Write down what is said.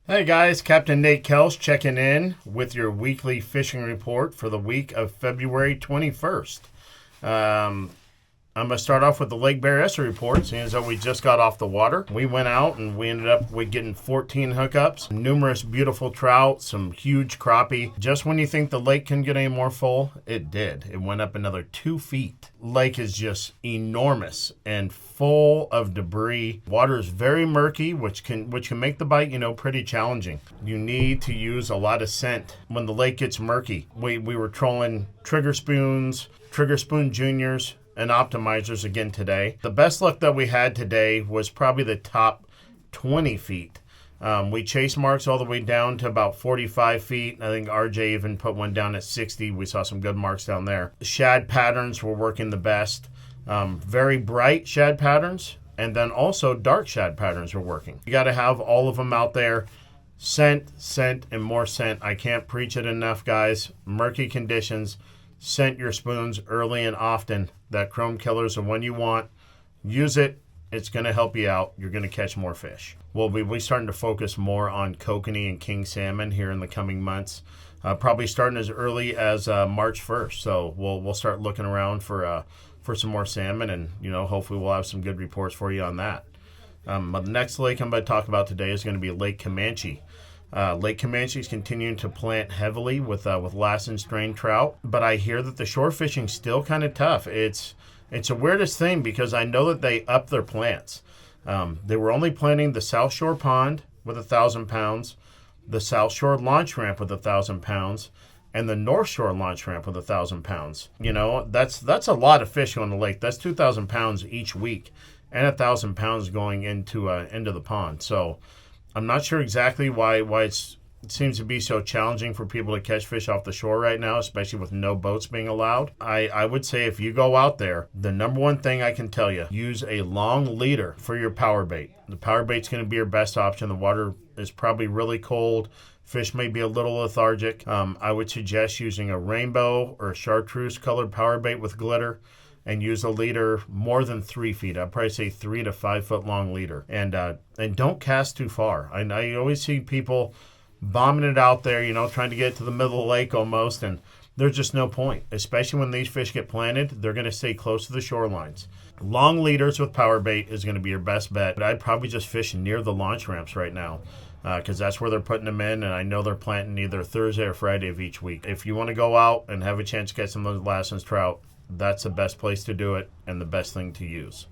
Hey guys, Captain Nate Kelsch checking in with your weekly fishing report for the week of February 21st. Um, I'm going to start off with the Lake Bear Ester report, seeing as though we just got off the water. We went out and we ended up with getting 14 hookups, numerous beautiful trout, some huge crappie. Just when you think the lake can get any more full, it did. It went up another 2 feet. Lake is just enormous and full of debris. Water is very murky, which can make the bite, pretty challenging. You need to use a lot of scent when the lake gets murky. We were trolling trigger spoon juniors, and optimizers again today. The best luck that we had today was probably the top 20 feet. We chased marks all the way down to about 45 feet. I think RJ even put one down at 60. We saw some good marks down there. Shad patterns were working the best. Very bright shad patterns, and then also dark shad patterns were working. You got to have all of them out there. Scent, and more scent. I can't preach it enough, guys. Murky conditions. Scent your spoons early and often. That chrome killers are when you want. Use it. It's going to help you out. You're going to catch more fish. We'll be starting to focus more on kokanee and king salmon here in the coming months. Probably starting as early as March 1st. So we'll start looking around for some more salmon, and hopefully we'll have some good reports for you on that. The next lake I'm going to talk about today is going to be Lake Comanche. Lake Comanche is continuing to plant heavily with Lassen strain trout, but I hear that the shore fishing's still kind of tough. It's the weirdest thing because I know that they up their plants. They were only planting the South Shore Pond with 1,000 pounds, the South Shore Launch Ramp with 1,000 pounds, and the North Shore Launch Ramp with 1,000 pounds. That's a lot of fish on the lake. That's 2,000 pounds each week, and 1,000 pounds going into the pond. So I'm not sure exactly why it seems to be so challenging for people to catch fish off the shore right now, especially with no boats being allowed. I would say if you go out there, the number one thing I can tell you, use a long leader for your power bait. The power bait's going to be your best option. The water is probably really cold. Fish may be a little lethargic. I would suggest using a rainbow or a chartreuse colored power bait with glitter, and use a leader more than 3 feet. I'd probably say 3 to 5 foot long leader. And don't cast too far. I always see people bombing it out there, trying to get to the middle of the lake almost, and there's just no point. Especially when these fish get planted, they're going to stay close to the shorelines. Long leaders with power bait is going to be your best bet. But I'd probably just fish near the launch ramps right now, because that's where they're putting them in, and I know they're planting either Thursday or Friday of each week. If you want to go out and have a chance to catch some of those Lassen's trout, that's the best place to do it and the best thing to use.